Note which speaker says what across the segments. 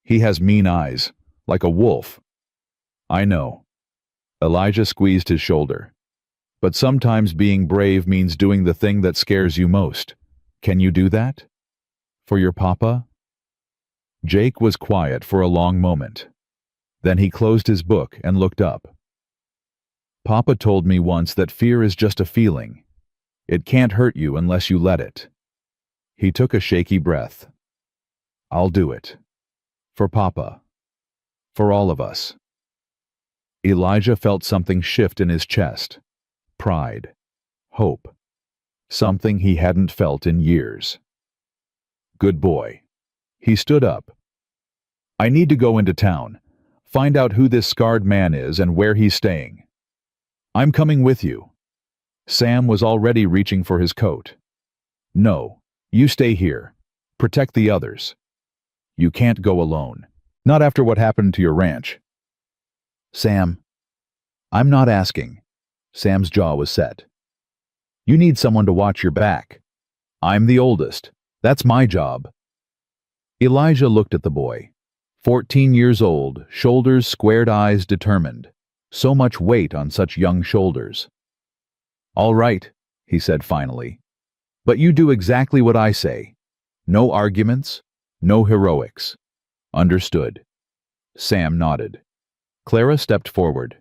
Speaker 1: He has mean eyes, like a wolf. I know. Elijah squeezed his shoulder. But sometimes being brave means doing the thing that scares you most. Can you do that? For your papa? Jake was quiet for a long moment. Then he closed his book and looked up. Papa told me once that fear is just a feeling. It can't hurt you unless you let it. He took a shaky breath. I'll do it. For Papa. For all of us. Elijah felt something shift in his chest. Pride. Hope. Something he hadn't felt in years. Good boy. He stood up. I need to go into town. Find out who this scarred man is and where he's staying. I'm coming with you. Sam was already reaching for his coat. No, you stay here. Protect the others. You can't go alone. Not after what happened to your ranch. Sam. I'm not asking. Sam's jaw was set. You need someone to watch your back. I'm the oldest. That's my job. Elijah looked at the boy. 14 years old, shoulders squared, eyes determined. So much weight on such young shoulders. All right, he said finally. But you do exactly what I say. No arguments, no heroics. Understood. Sam nodded. Clara stepped forward.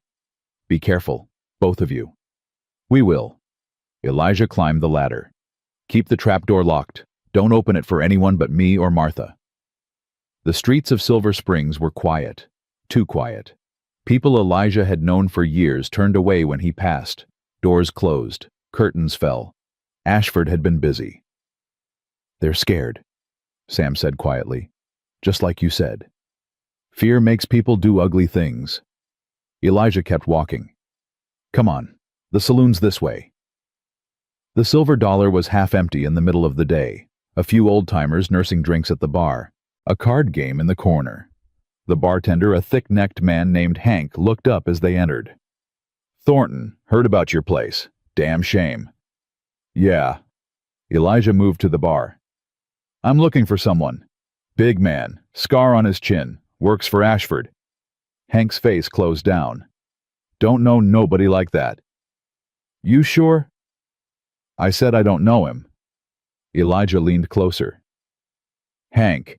Speaker 1: Be careful, both of you. We will. Elijah climbed the ladder. Keep the trapdoor locked. Don't open it for anyone but me or Martha. The streets of Silver Springs were quiet. Too quiet. People Elijah had known for years turned away when he passed. Doors closed. Curtains fell. Ashford had been busy. They're scared, Sam said quietly. Just like you said. Fear makes people do ugly things. Elijah kept walking. Come on, the saloon's this way. The Silver Dollar was half empty in the middle of the day. A few old-timers nursing drinks at the bar. A card game in the corner. The bartender, a thick-necked man named Hank, looked up as they entered. Thornton, heard about your place. Damn shame. Yeah. Elijah moved to the bar. I'm looking for someone. Big man, scar on his chin, works for Ashford. Hank's face closed down. Don't know nobody like that. You sure? I said I don't know him. Elijah leaned closer. Hank,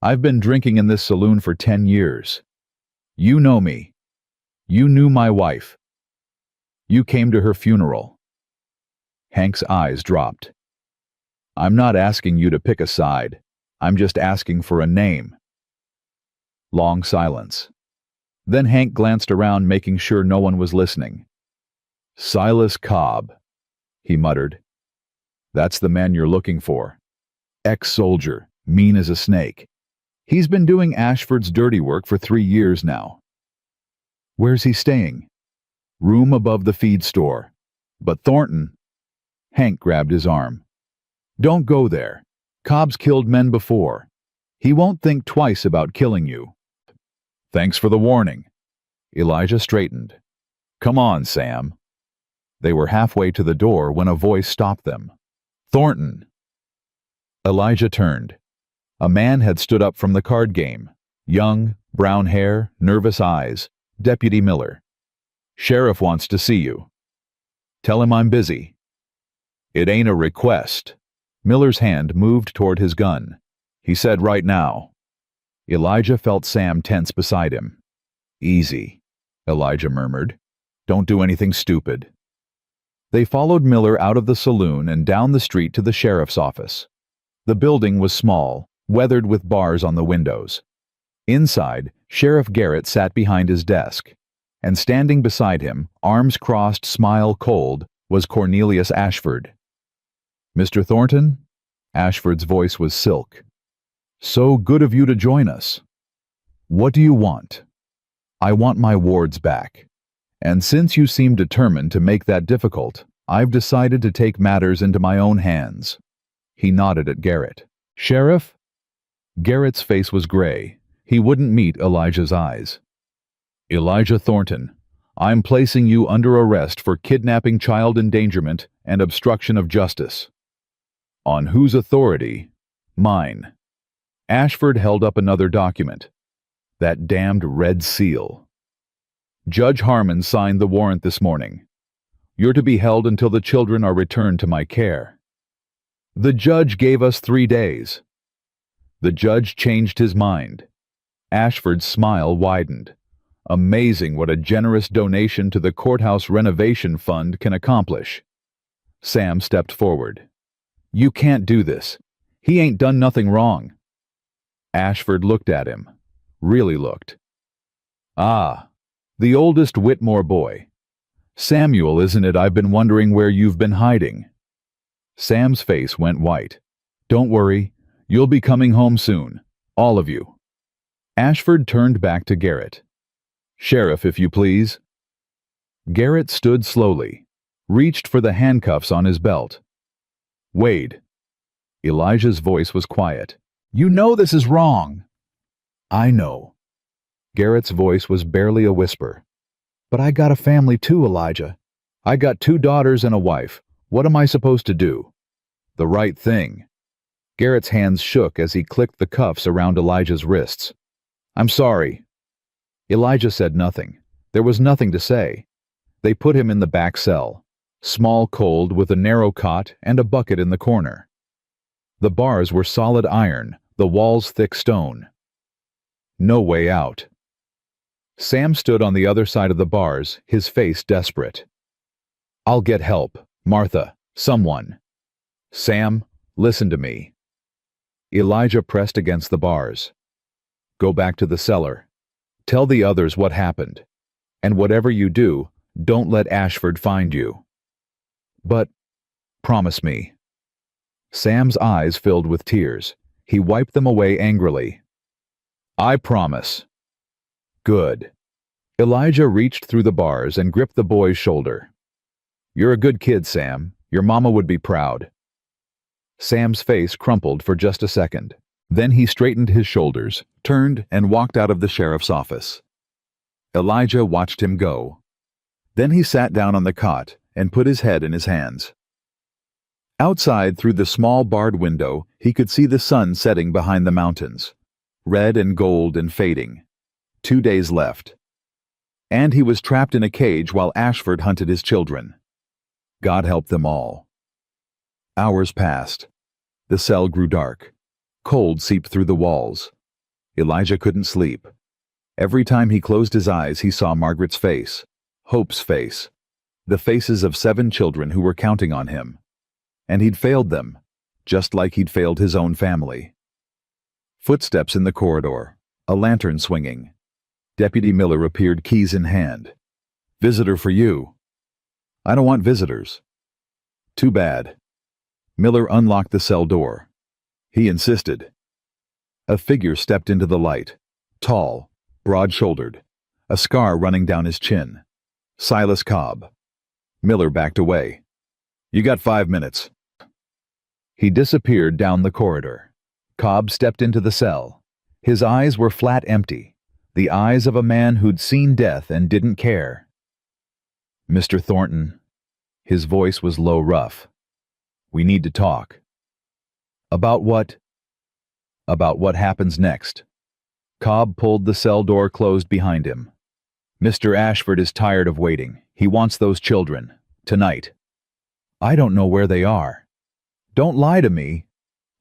Speaker 1: I've been drinking in this saloon for 10 years. You know me. You knew my wife. You came to her funeral. Hank's eyes dropped. I'm not asking you to pick a side. I'm just asking for a name. Long silence. Then Hank glanced around, making sure no one was listening. Silas Cobb, he muttered. That's the man you're looking for. Ex-soldier, mean as a snake. He's been doing Ashford's dirty work for 3 years now. Where's he staying? Room above the feed store. But Thornton... Hank grabbed his arm. Don't go there. Cobb's killed men before. He won't think twice about killing you. Thanks for the warning. Elijah straightened. Come on, Sam. They were halfway to the door when a voice stopped them. Thornton. Elijah turned. A man had stood up from the card game. Young, brown hair, nervous eyes. Deputy Miller. Sheriff wants to see you. Tell him I'm busy. It ain't a request. Miller's hand moved toward his gun. He said right now. Elijah felt Sam tense beside him. Easy, Elijah murmured. Don't do anything stupid. They followed Miller out of the saloon and down the street to the sheriff's office. The building was small, weathered with bars on the windows. Inside, Sheriff Garrett sat behind his desk, and standing beside him, arms crossed, smile cold, was Cornelius Ashford. Mr. Thornton? Ashford's voice was silk. So good of you to join us. What do you want? I want my wards back. And since you seem determined to make that difficult, I've decided to take matters into my own hands. He nodded at Garrett. Sheriff? Garrett's face was gray. He wouldn't meet Elijah's eyes. Elijah Thornton, I'm placing you under arrest for kidnapping, child endangerment, and obstruction of justice. On whose authority? Mine. Ashford held up another document, That damned red seal. Judge Harmon signed the warrant this morning. You're to be held until the children are returned to my care. The judge gave us 3 days. The judge changed his mind. Ashford's smile widened. Amazing what a generous donation to the courthouse renovation fund can accomplish. Sam stepped forward. You can't do this. He ain't done nothing wrong. Ashford looked at him. Really looked. Ah, the oldest Whitmore boy. Samuel, isn't it? I've been wondering where you've been hiding. Sam's face went white. Don't worry, you'll be coming home soon. All of you. Ashford turned back to Garrett. Sheriff, if you please. Garrett stood slowly, reached for the handcuffs on his belt. Wade. Elijah's voice was quiet. You know this is wrong. I know. Garrett's voice was barely a whisper. But I got a family too, Elijah. I got 2 daughters and a wife. What am I supposed to do? The right thing. Garrett's hands shook as he clicked the cuffs around Elijah's wrists. I'm sorry. Elijah said nothing. There was nothing to say. They put him in the back cell, small, cold, with a narrow cot and a bucket in the corner. The bars were solid iron, the walls thick stone. No way out. Sam stood on the other side of the bars, his face desperate. I'll get help. Martha, someone. Sam, listen to me. Elijah pressed against the bars. Go back to the cellar. Tell the others what happened. And whatever you do, don't let Ashford find you. But, promise me. Sam's eyes filled with tears. He wiped them away angrily. I promise. Good. Elijah reached through the bars and gripped the boy's shoulder. You're a good kid, Sam. Your mama would be proud. Sam's face crumpled for just a second. Then he straightened his shoulders, turned, and walked out of the sheriff's office. Elijah watched him go. Then he sat down on the cot and put his head in his hands. Outside, through the small barred window, he could see the sun setting behind the mountains, red and gold and fading. 2 days left. And he was trapped in a cage while Ashford hunted his children. God help them all. Hours passed. The cell grew dark. Cold seeped through the walls. Elijah couldn't sleep. Every time he closed his eyes, he saw Margaret's face, Hope's face, the faces of 7 children who were counting on him. And he'd failed them, just like he'd failed his own family. Footsteps in the corridor, a lantern swinging. Deputy Miller appeared, keys in hand. Visitor for you. I don't want visitors. Too bad. Miller unlocked the cell door. He insisted. A figure stepped into the light, tall, broad-shouldered, a scar running down his chin. Silas Cobb. Miller backed away. You got 5 minutes. He disappeared down the corridor. Cobb stepped into the cell. His eyes were flat empty, the eyes of a man who'd seen death and didn't care. Mr. Thornton. His voice was low, rough. We need to talk. About what? About what happens next. Cobb pulled the cell door closed behind him. Mr. Ashford is tired of waiting. He wants those children. Tonight. I don't know where they are. Don't lie to me.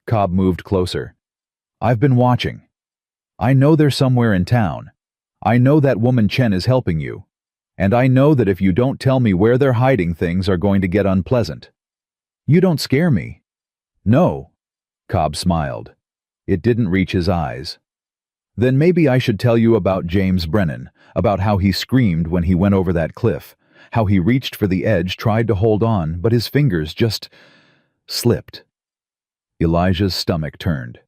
Speaker 1: Cobb moved closer. I've been watching. I know they're somewhere in town. I know that woman Chen is helping you. And I know that if you don't tell me where they're hiding, things are going to get unpleasant. You don't scare me. No. Cobb smiled. It didn't reach his eyes. Then maybe I should tell you about James Brennan, about how he screamed when he went over that cliff, how he reached for the edge, tried to hold on, but his fingers just slipped. Elijah's stomach turned.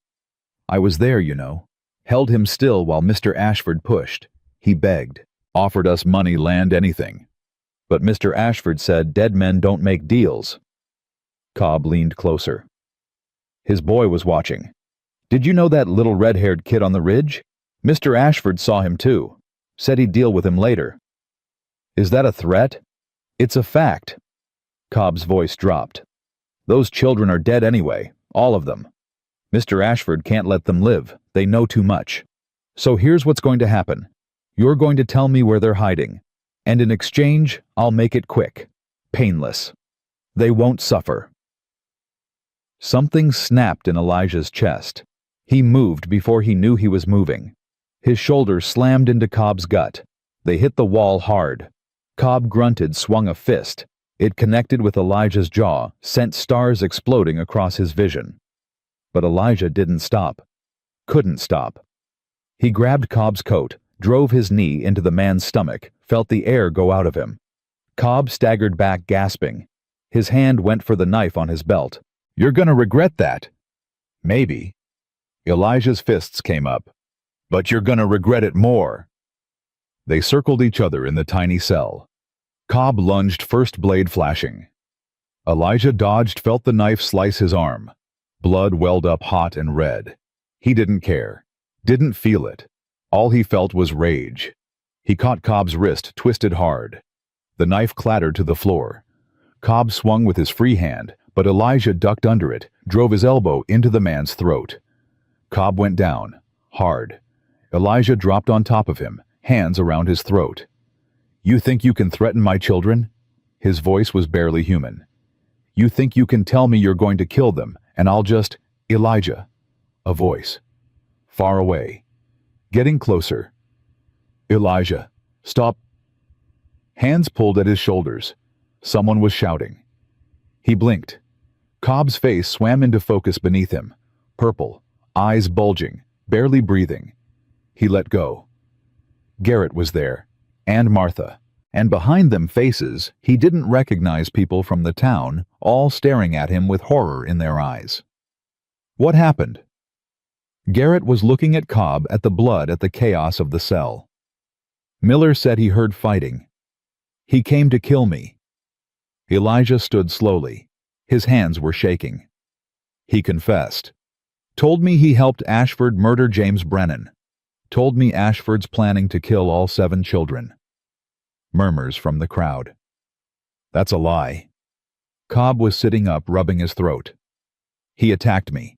Speaker 1: I was there, you know. Held him still while Mr. Ashford pushed. He begged, offered us money, land, anything. But Mr. Ashford said dead men don't make deals. Cobb leaned closer. His boy was watching. Did you know that little red-haired kid on the ridge? Mr. Ashford saw him too. Said he'd deal with him later. Is that a threat? It's a fact. Cobb's voice dropped. Those children are dead anyway, all of them. Mr. Ashford can't let them live. They know too much. So here's what's going to happen. You're going to tell me where they're hiding, and in exchange, I'll make it quick, painless. They won't suffer." Something snapped in Elijah's chest. He moved before he knew he was moving. His shoulders slammed into Cobb's gut. They hit the wall hard. Cobb grunted, swung a fist. It connected with Elijah's jaw, sent stars exploding across his vision. But Elijah didn't stop. Couldn't stop. He grabbed Cobb's coat, drove his knee into the man's stomach, felt the air go out of him. Cobb staggered back, gasping. His hand went for the knife on his belt. "You're gonna regret that." "Maybe." Elijah's fists came up. "But you're gonna regret it more." They circled each other in the tiny cell. Cobb lunged, first blade flashing. Elijah dodged, felt the knife slice his arm. Blood welled up hot and red. He didn't care. Didn't feel it. All he felt was rage. He caught Cobb's wrist, twisted hard. The knife clattered to the floor. Cobb swung with his free hand, but Elijah ducked under it, drove his elbow into the man's throat. Cobb went down, hard. Elijah dropped on top of him, hands around his throat. "You think you can threaten my children?" His voice was barely human. "You think you can tell me you're going to kill them, and I'll just—" "Elijah." A voice. Far away. Getting closer. "Elijah, stop." Hands pulled at his shoulders. Someone was shouting. He blinked. Cobb's face swam into focus beneath him. Purple, eyes bulging, barely breathing. He let go. Garrett was there, and Martha, and behind them faces he didn't recognize, people from the town, all staring at him with horror in their eyes. What happened? Garrett was looking at Cobb, at the blood, at the chaos of the cell. Miller said he heard fighting. "He came to kill me." Elijah stood slowly. His hands were shaking. He confessed. "Told me he helped Ashford murder James Brennan. Told me Ashford's planning to kill all 7 children." Murmurs from the crowd. "That's a lie." Cobb was sitting up, rubbing his throat. "He attacked me.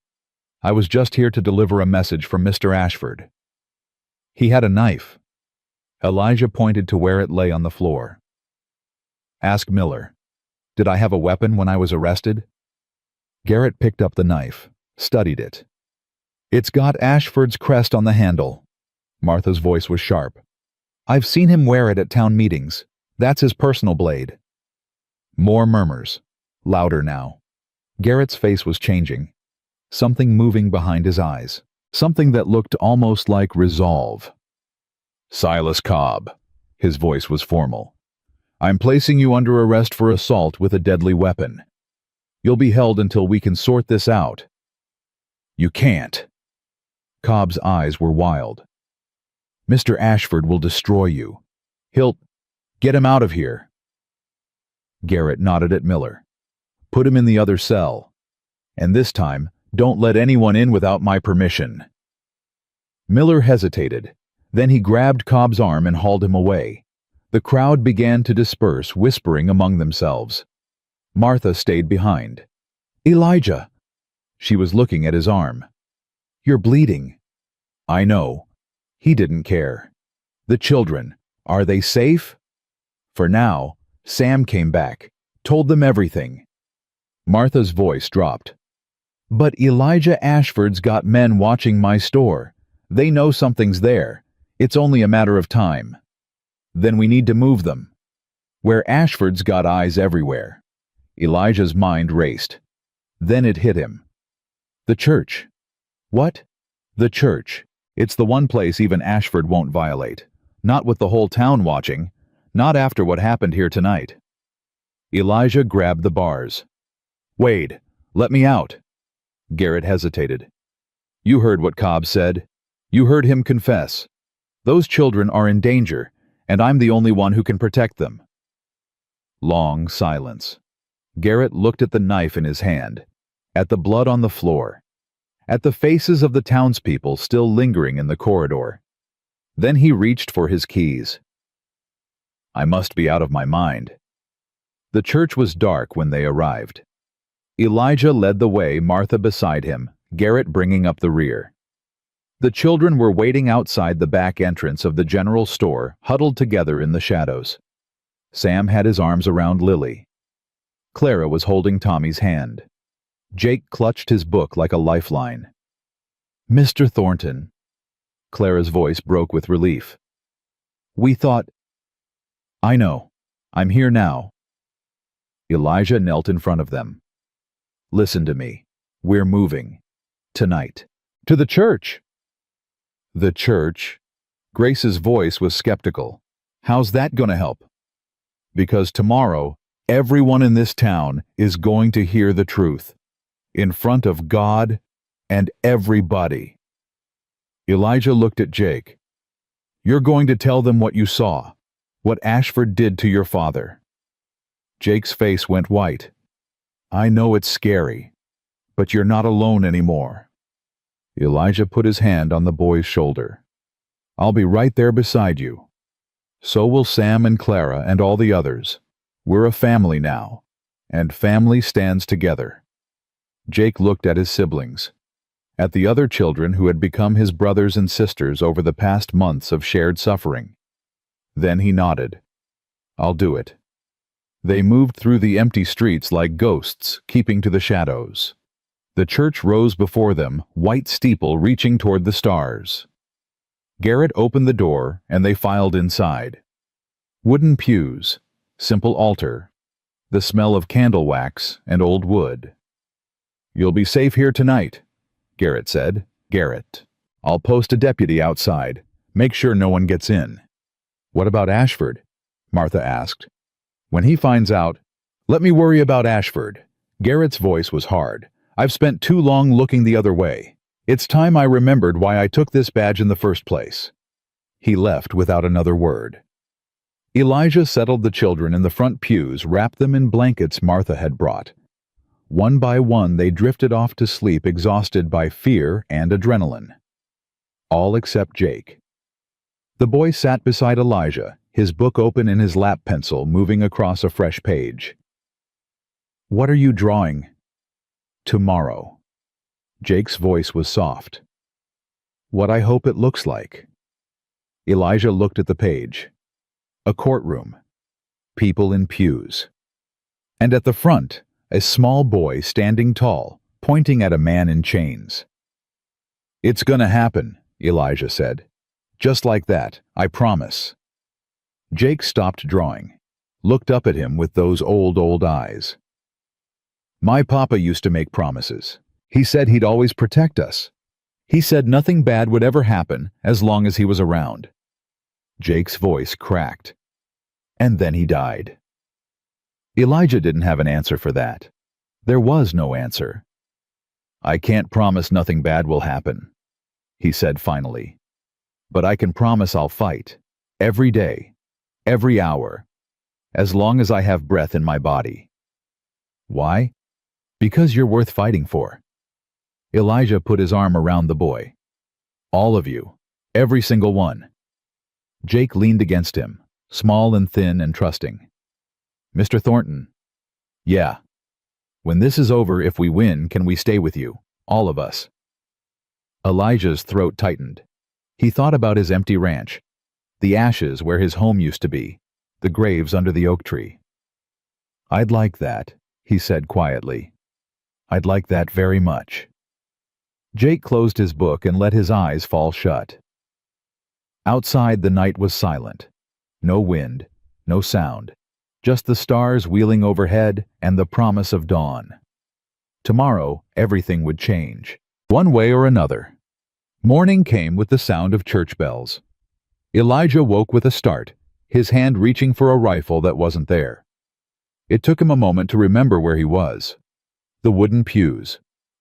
Speaker 1: I was just here to deliver a message from Mr. Ashford." "He had a knife." Elijah pointed to where it lay on the floor. "Ask Miller. Did I have a weapon when I was arrested?" Garrett picked up the knife, studied it. "It's got Ashford's crest on the handle." Martha's voice was sharp. "I've seen him wear it at town meetings. That's his personal blade." More murmurs, louder now. Garrett's face was changing. Something moving behind his eyes. Something that looked almost like resolve. "Silas Cobb." His voice was formal. "I'm placing you under arrest for assault with a deadly weapon. You'll be held until we can sort this out." "You can't." Cobb's eyes were wild. "Mr. Ashford will destroy you. He'll— Get him out of here." Garrett nodded at Miller. "Put him in the other cell. And this time, don't let anyone in without my permission." Miller hesitated. Then he grabbed Cobb's arm and hauled him away. The crowd began to disperse, whispering among themselves. Martha stayed behind. "Elijah!" She was looking at his arm. "You're bleeding." "I know." He didn't care. "The children, are they safe?" For now, Sam came back, told them everything. Martha's voice dropped. "But Elijah Ashford's got men watching my store. They know something's there. It's only a matter of time. Then we need to move them. Where Ashford's got eyes everywhere." Elijah's mind raced. Then it hit him. "The church." "What?" "The church. It's the one place even Ashford won't violate. Not with the whole town watching. Not after what happened here tonight." Elijah grabbed the bars. "Wade, let me out." Garrett hesitated. "You heard what Cobb said. You heard him confess. Those children are in danger, and I'm the only one who can protect them." Long silence. Garrett looked at the knife in his hand, at the blood on the floor, at the faces of the townspeople still lingering in the corridor. Then he reached for his keys. "I must be out of my mind." The church was dark when they arrived. Elijah led the way, Martha beside him, Garrett bringing up the rear. The children were waiting outside the back entrance of the general store, huddled together in the shadows. Sam had his arms around Lily. Clara was holding Tommy's hand. Jake clutched his book like a lifeline. "Mr. Thornton." Clara's voice broke with relief. "We thought—" "I know. I'm here now." Elijah knelt in front of them. "Listen to me. We're moving. Tonight. To the church." "The church?" Grace's voice was skeptical. "How's that gonna help?" "Because tomorrow, everyone in this town is going to hear the truth. In front of God and everybody." Elijah looked at Jake. "You're going to tell them what you saw, what Ashford did to your father." Jake's face went white. "I know it's scary, but you're not alone anymore." Elijah put his hand on the boy's shoulder. "I'll be right there beside you. So will Sam and Clara and all the others. We're a family now, and family stands together." Jake looked at his siblings, at the other children who had become his brothers and sisters over the past months of shared suffering. Then he nodded. "I'll do it." They moved through the empty streets like ghosts, keeping to the shadows. The church rose before them, white steeple reaching toward the stars. Garrett opened the door, and they filed inside. Wooden pews, simple altar, the smell of candle wax and old wood. "You'll be safe here tonight," Garrett said. "Garrett. I'll post a deputy outside. Make sure no one gets in." "What about Ashford?" Martha asked. "When he finds out—" "Let me worry about Ashford." Garrett's voice was hard. "I've spent too long looking the other way. It's time I remembered why I took this badge in the first place." He left without another word. Elijah settled the children in the front pews, wrapped them in blankets Martha had brought. One by one they drifted off to sleep, exhausted by fear and adrenaline. All except Jake. The boy sat beside Elijah, his book open in his lap pencil, moving across a fresh page. "What are you drawing?" "Tomorrow." Jake's voice was soft. "What I hope it looks like." Elijah looked at the page. A courtroom. People in pews. And at the front, a small boy standing tall, pointing at a man in chains. "It's gonna happen," Elijah said. "Just like that, I promise." Jake stopped drawing, looked up at him with those old eyes. "My papa used to make promises. He said he'd always protect us. He said nothing bad would ever happen as long as he was around." Jake's voice cracked. "And then he died." Elijah didn't have an answer for that. There was no answer. "I can't promise nothing bad will happen," he said finally. "But I can promise I'll fight, every day, every hour, as long as I have breath in my body." "Why?" "Because you're worth fighting for." Elijah put his arm around the boy. "All of you, every single one." Jake leaned against him, small and thin and trusting. "Mr. Thornton." "Yeah." "When this is over, if we win, can we stay with you, all of us?" Elijah's throat tightened. He thought about his empty ranch, the ashes where his home used to be, the graves under the oak tree. "I'd like that," he said quietly. "I'd like that very much." Jake closed his book and let his eyes fall shut. Outside the night was silent. No wind, no sound, just the stars wheeling overhead and the promise of dawn. Tomorrow, everything would change, one way or another. Morning came with the sound of church bells. Elijah woke with a start, his hand reaching for a rifle that wasn't there. It took him a moment to remember where he was. The wooden pews,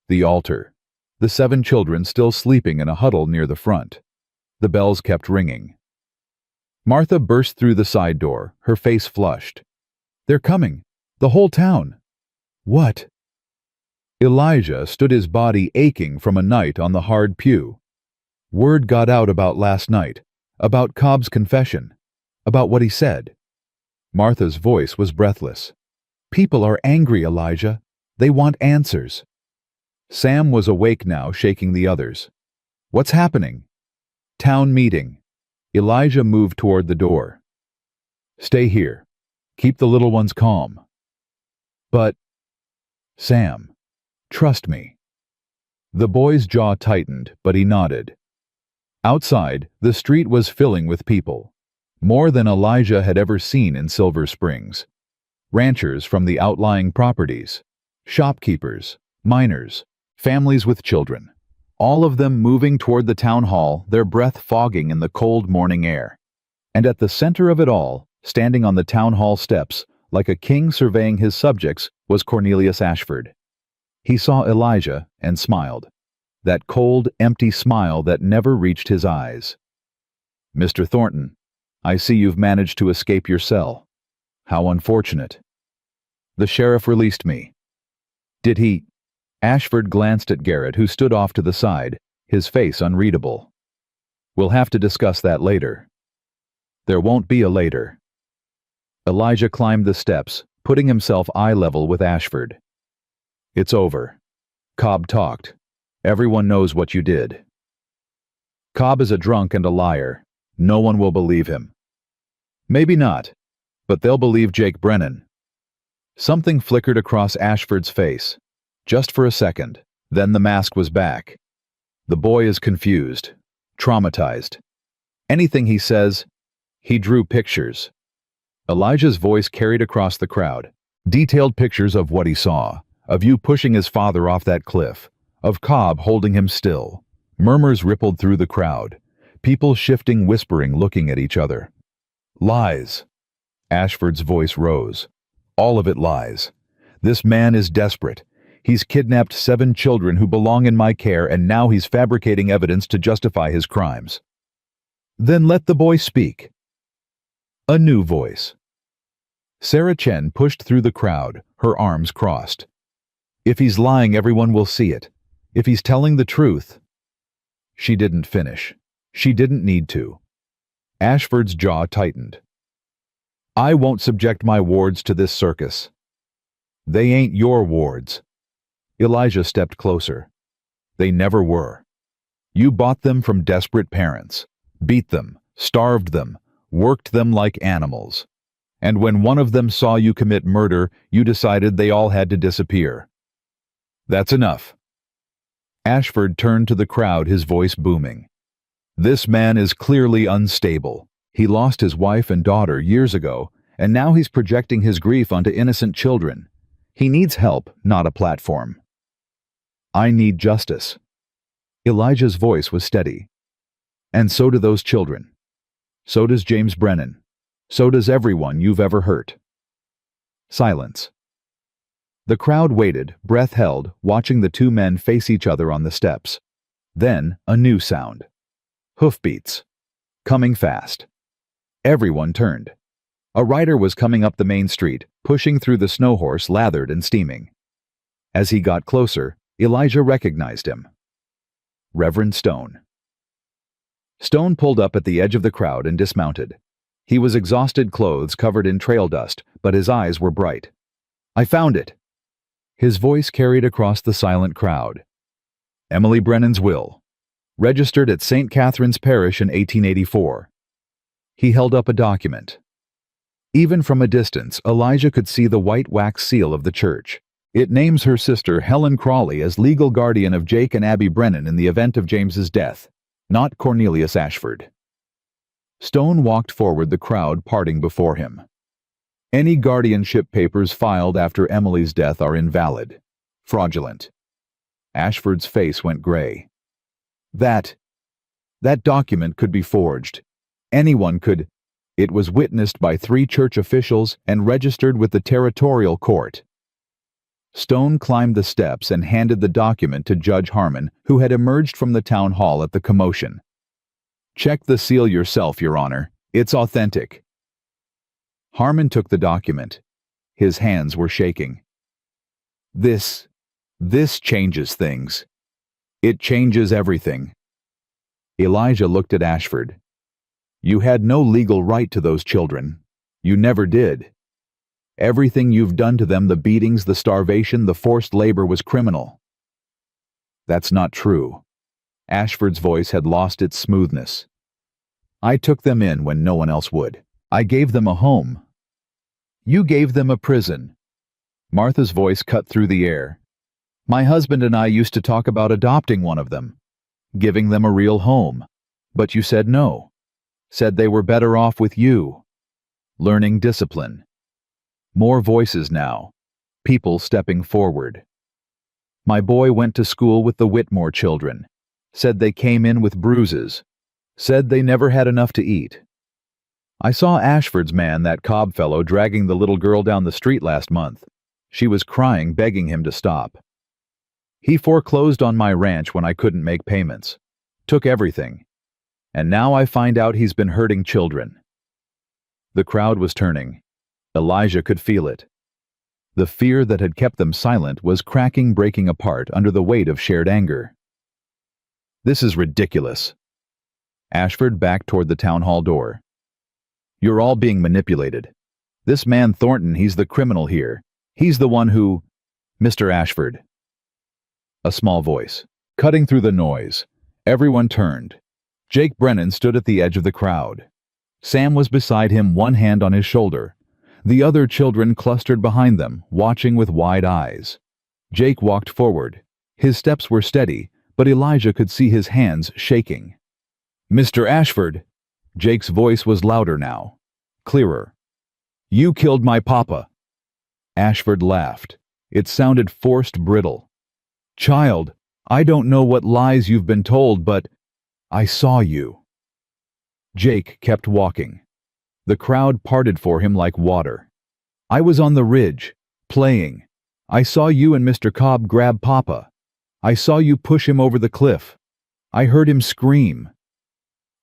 Speaker 1: the altar, the 7 children still sleeping in a huddle near the front. The bells kept ringing. Martha burst through the side door, her face flushed. "They're coming! The whole town!" "What?" Elijah stood, his body aching from a night on the hard pew. Word got out about last night, about Cobb's confession, about what he said. Martha's voice was breathless. "People are angry, Elijah. They want answers." Sam was awake now, shaking the others. What's happening? Town meeting. Elijah moved toward the door. Stay here. Keep the little ones calm. But, Sam, trust me. The boy's jaw tightened, but he nodded. Outside, the street was filling with people. More than Elijah had ever seen in Silver Springs. Ranchers from the outlying properties, shopkeepers, miners, families with children, all of them moving toward the town hall, their breath fogging in the cold morning air. And at the center of it all, standing on the town hall steps, like a king surveying his subjects, was Cornelius Ashford. He saw Elijah and smiled. That cold, empty smile that never reached his eyes. Mr. Thornton, I see you've managed to escape your cell. How unfortunate. The sheriff released me. Did he? Ashford glanced at Garrett, who stood off to the side, his face unreadable. We'll have to discuss that later. There won't be a later. Elijah climbed the steps, putting himself eye level with Ashford. It's over. Cobb talked. Everyone knows what you did. Cobb is a drunk and a liar. No one will believe him. Maybe not, but they'll believe Jake Brennan. Something flickered across Ashford's face. Just for a second, then the mask was back. The boy is confused, traumatized. Anything he says, he drew pictures. Elijah's voice carried across the crowd. Detailed pictures of what he saw, of you pushing his father off that cliff, of Cobb holding him still. Murmurs rippled through the crowd. People shifting, whispering, looking at each other. Lies. Ashford's voice rose. All of it lies. This man is desperate. He's kidnapped 7 children who belong in my care, and now he's fabricating evidence to justify his crimes. Then let the boy speak. A new voice. Sarah Chen pushed through the crowd, her arms crossed. If he's lying, everyone will see it. If he's telling the truth. She didn't finish. She didn't need to. Ashford's jaw tightened. I won't subject my wards to this circus. They ain't your wards. Elijah stepped closer. They never were. You bought them from desperate parents, beat them, starved them, worked them like animals. And when one of them saw you commit murder, you decided they all had to disappear. That's enough. Ashford turned to the crowd, his voice booming. This man is clearly unstable. He lost his wife and daughter years ago, and now he's projecting his grief onto innocent children. He needs help, not a platform. I need justice. Elijah's voice was steady. And so do those children. So does James Brennan. So does everyone you've ever hurt. Silence. The crowd waited, breath held, watching the 2 men face each other on the steps. Then, a new sound. Hoofbeats. Coming fast. Everyone turned. A rider was coming up the main street, pushing through the snow horse lathered and steaming. As he got closer, Elijah recognized him. Reverend Stone. Stone pulled up at the edge of the crowd and dismounted. He was exhausted, clothes covered in trail dust, but his eyes were bright. I found it. His voice carried across the silent crowd. Emily Brennan's will. Registered at St. Catherine's Parish in 1884. He held up a document. Even from a distance, Elijah could see the white wax seal of the church. It names her sister Helen Crawley as legal guardian of Jake and Abby Brennan in the event of James's death, not Cornelius Ashford. Stone walked forward, the crowd parting before him. Any guardianship papers filed after Emily's death are invalid, fraudulent. Ashford's face went gray. That document could be forged. Anyone could. It was witnessed by 3 church officials and registered with the territorial court. Stone climbed the steps and handed the document to Judge Harmon, who had emerged from the town hall at the commotion. Check the seal yourself, Your Honor. It's authentic. Harmon took the document. His hands were shaking. This changes things. It changes everything. Elijah looked at Ashford. You had no legal right to those children. You never did. Everything you've done to them, the beatings, the starvation, the forced labor, was criminal. That's not true. Ashford's voice had lost its smoothness. I took them in when no one else would. I gave them a home. You gave them a prison. Martha's voice cut through the air. My husband and I used to talk about adopting one of them, giving them a real home. But you said no. Said they were better off with you. Learning discipline. More voices now. People stepping forward. My boy went to school with the Whitmore children. Said they came in with bruises. Said they never had enough to eat. I saw Ashford's man, that Cobb fellow, dragging the little girl down the street last month. She was crying, begging him to stop. He foreclosed on my ranch when I couldn't make payments. Took everything. And now I find out he's been hurting children. The crowd was turning. Elijah could feel it. The fear that had kept them silent was cracking, breaking apart under the weight of shared anger. This is ridiculous. Ashford backed toward the town hall door. You're all being manipulated. This man Thornton, he's the criminal here. He's the one who... Mr. Ashford. A small voice. Cutting through the noise. Everyone turned. Jake Brennan stood at the edge of the crowd. Sam was beside him, one hand on his shoulder. The other children clustered behind them, watching with wide eyes. Jake walked forward. His steps were steady, but Elijah could see his hands shaking. Mr. Ashford. Jake's voice was louder now. Clearer. You killed my papa. Ashford laughed. It sounded forced, brittle. Child, I don't know what lies you've been told, but I saw you. Jake kept walking. The crowd parted for him like water. I was on the ridge, playing. I saw you and Mr. Cobb grab Papa. I saw you push him over the cliff. I heard him scream.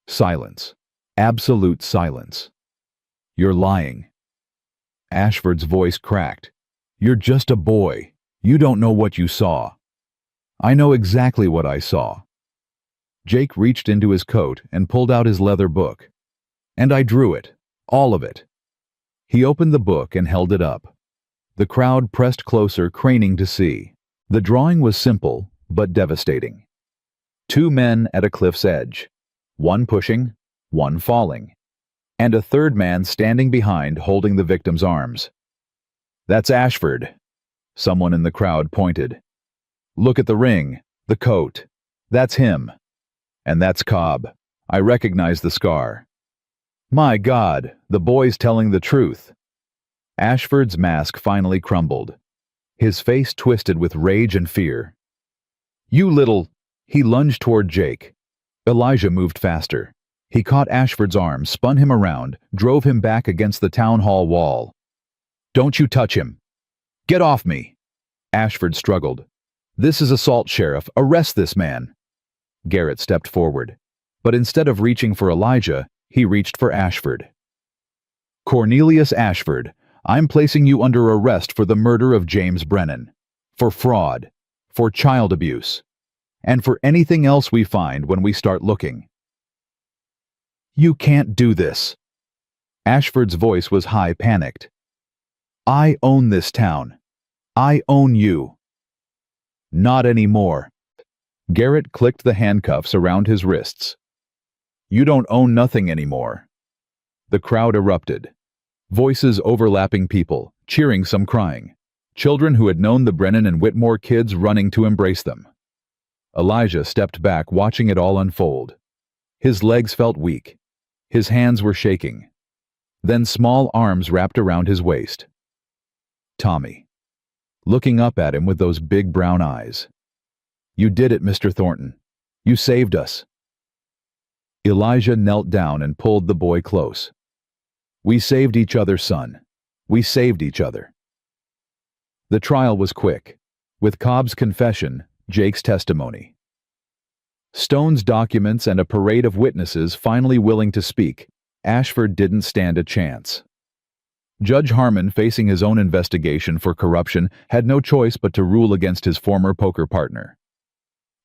Speaker 1: Silence. Absolute silence. You're lying. Ashford's voice cracked. You're just a boy. You don't know what you saw. I know exactly what I saw. Jake reached into his coat and pulled out his leather book. And I drew it. All of it. He opened the book and held it up. The crowd pressed closer, craning to see. The drawing was simple, but devastating. Two men at a cliff's edge. One pushing, one falling. And a third man standing behind, holding the victim's arms. That's Ashford. Someone in the crowd pointed. Look at the ring, the coat. That's him. And that's Cobb. I recognize the scar. My God, the boy's telling the truth. Ashford's mask finally crumbled. His face twisted with rage and fear. You little... He lunged toward Jake. Elijah moved faster. He caught Ashford's arm, spun him around, drove him back against the town hall wall. Don't you touch him. Get off me. Ashford struggled. This is assault, Sheriff. Arrest this man. Garrett stepped forward. But instead of reaching for Elijah, he reached for Ashford. Cornelius Ashford, I'm placing you under arrest for the murder of James Brennan, for fraud, for child abuse, and for anything else we find when we start looking. You can't do this. Ashford's voice was high, panicked. I own this town. I own you. Not anymore. Garrett clicked the handcuffs around his wrists. You don't own nothing anymore. The crowd erupted. Voices overlapping, people, cheering, some crying. Children who had known the Brennan and Whitmore kids running to embrace them. Elijah stepped back, watching it all unfold. His legs felt weak. His hands were shaking. Then small arms wrapped around his waist. Tommy. Looking up at him with those big brown eyes. You did it, Mr. Thornton. You saved us. Elijah knelt down and pulled the boy close. We saved each other, son. We saved each other. The trial was quick, with Cobb's confession, Jake's testimony. Stone's documents and a parade of witnesses finally willing to speak, Ashford didn't stand a chance. Judge Harmon, facing his own investigation for corruption, had no choice but to rule against his former poker partner.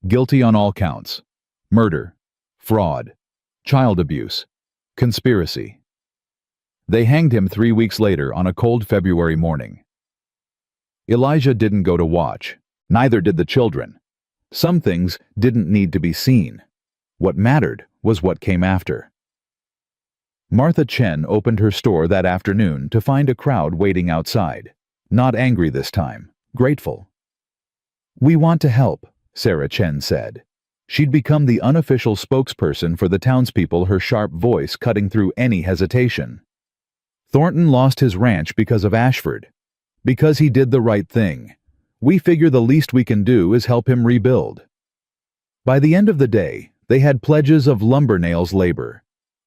Speaker 1: Guilty on all counts: murder, fraud, child abuse, conspiracy. They hanged him 3 weeks later on a cold February morning. Elijah didn't go to watch. Neither did the children. Some things didn't need to be seen. What mattered was what came after. Martha Chen opened her store that afternoon to find a crowd waiting outside. Not angry this time, grateful. "We want to help," Sarah Chen said. She'd become the unofficial spokesperson for the townspeople, her sharp voice cutting through any hesitation. "Thornton lost his ranch because of Ashford. Because he did the right thing. We figure the least we can do is help him rebuild." By the end of the day, they had pledges of lumber nails labor,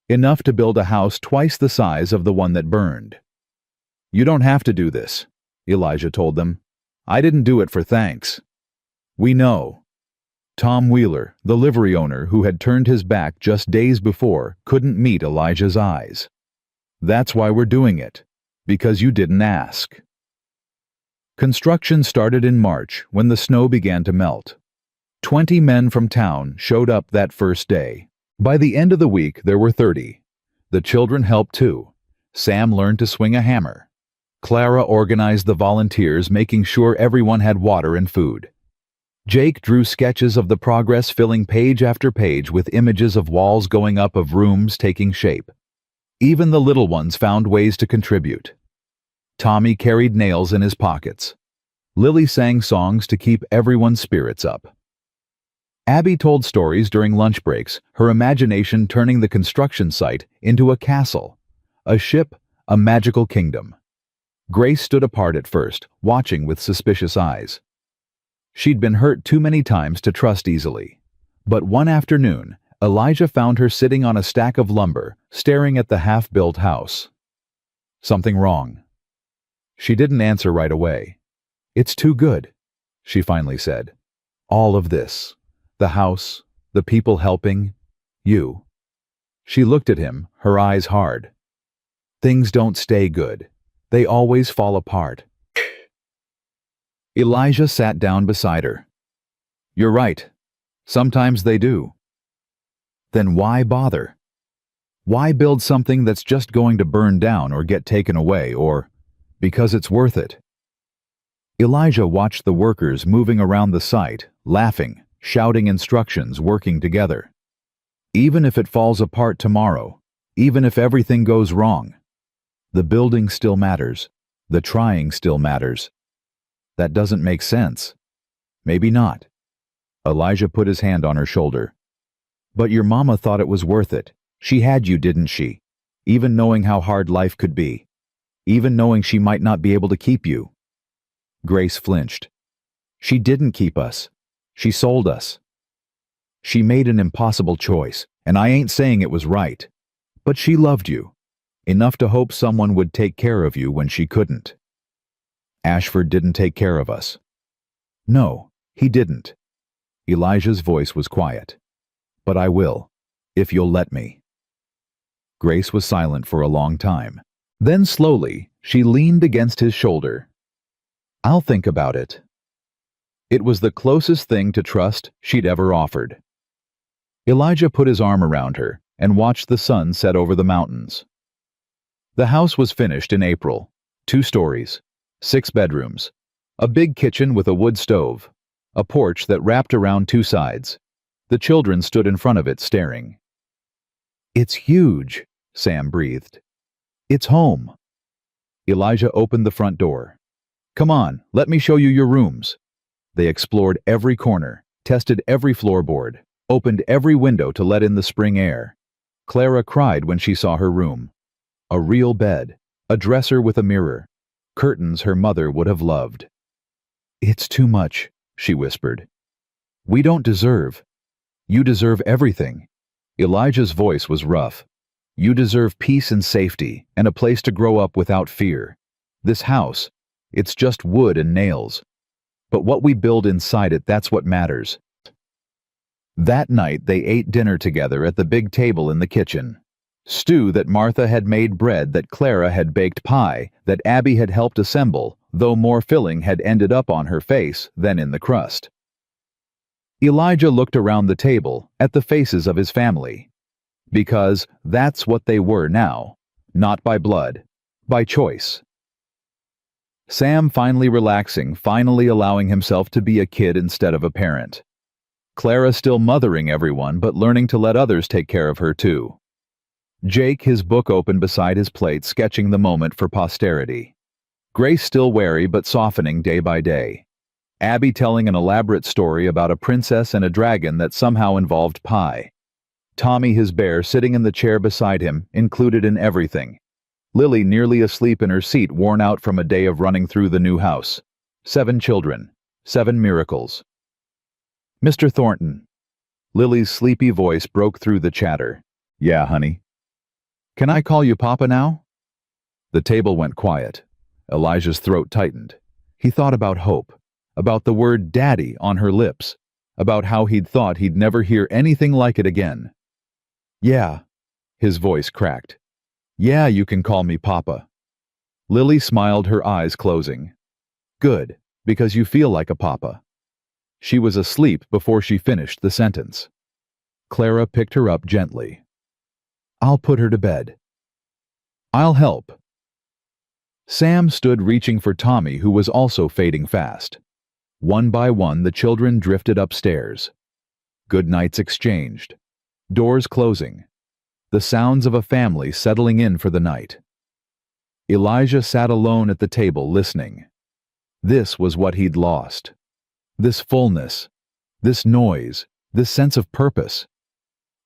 Speaker 1: enough to build a house twice the size of the one that burned. "You don't have to do this," Elijah told them. "I didn't do it for thanks." "We know." Tom Wheeler, the livery owner who had turned his back just days before, couldn't meet Elijah's eyes. "That's why we're doing it. Because you didn't ask." Construction started in March when the snow began to melt. 20 men from town showed up that first day. By the end of the week, there were 30. The children helped too. Sam learned to swing a hammer. Clara organized the volunteers, making sure everyone had water and food. Jake drew sketches of the progress, filling page after page with images of walls going up, of rooms taking shape. Even the little ones found ways to contribute. Tommy carried nails in his pockets. Lily sang songs to keep everyone's spirits up. Abby told stories during lunch breaks, her imagination turning the construction site into a castle, a ship, a magical kingdom. Grace stood apart at first, watching with suspicious eyes. She'd been hurt too many times to trust easily. But one afternoon, Elijah found her sitting on a stack of lumber, staring at the half-built house. "Something wrong?" She didn't answer right away. "It's too good," she finally said. "All of this. The house, the people helping, you." She looked at him, her eyes hard. "Things don't stay good. They always fall apart." Elijah sat down beside her. "You're right. Sometimes they do." "Then why bother? Why build something that's just going to burn down or get taken away, or because it's worth it?" Elijah watched the workers moving around the site, laughing, shouting instructions, working together. Even if it falls apart tomorrow, even if everything goes wrong, the building still matters. The trying still matters. That doesn't make sense. Maybe not. Elijah put his hand on her shoulder. "But your mama thought it was worth it. She had you, didn't she? Even knowing how hard life could be. Even knowing she might not be able to keep you." Grace flinched. "She didn't keep us. She sold us. She made an impossible choice, and I ain't saying it was right. But she loved you. Enough to hope someone would take care of you when she couldn't." "Ashford didn't take care of us." "No, he didn't." Elijah's voice was quiet. "But I will, if you'll let me." Grace was silent for a long time. Then slowly, she leaned against his shoulder. "I'll think about it." It was the closest thing to trust she'd ever offered. Elijah put his arm around her and watched the sun set over the mountains. The house was finished in April. 2 stories, 6 bedrooms, a big kitchen with a wood stove, a porch that wrapped around 2 sides. The children stood in front of it, staring. "It's huge," Sam breathed. "It's home." Elijah opened the front door. "Come on, let me show you your rooms." They explored every corner, tested every floorboard, opened every window to let in the spring air. Clara cried when she saw her room. A real bed, a dresser with a mirror, curtains her mother would have loved. "It's too much," she whispered. "We don't deserve. You deserve everything." Elijah's voice was rough. "You deserve peace and safety, and a place to grow up without fear. This house, it's just wood and nails. But what we build inside it, that's what matters." That night they ate dinner together at the big table in the kitchen. Stew that Martha had made, bread that Clara had baked, pie that Abby had helped assemble, though more filling had ended up on her face than in the crust. Elijah looked around the table at the faces of his family. Because that's what they were now, not by blood, by choice. Sam finally relaxing, finally allowing himself to be a kid instead of a parent. Clara still mothering everyone but learning to let others take care of her too. Jake, his book open beside his plate, sketching the moment for posterity. Grace still wary but softening day by day. Abby telling an elaborate story about a princess and a dragon that somehow involved pie. Tommy, his bear, sitting in the chair beside him, included in everything. Lily nearly asleep in her seat, worn out from a day of running through the new house. 7 children. 7 miracles. Mr. Thornton. Lily's sleepy voice broke through the chatter. Yeah, honey. Can I call you Papa now? The table went quiet. Elijah's throat tightened. He thought about Hope, about the word Daddy on her lips, about how he'd thought he'd never hear anything like it again. Yeah, his voice cracked. Yeah, you can call me Papa. Lily smiled, her eyes closing. Good, because you feel like a papa. She was asleep before she finished the sentence. Clara picked her up gently. I'll put her to bed. I'll help. Sam stood reaching for Tommy, who was also fading fast. One by one, the children drifted upstairs. Good nights exchanged. Doors closing. The sounds of a family settling in for the night. Elijah sat alone at the table listening. This was what he'd lost. This fullness, this noise, this sense of purpose.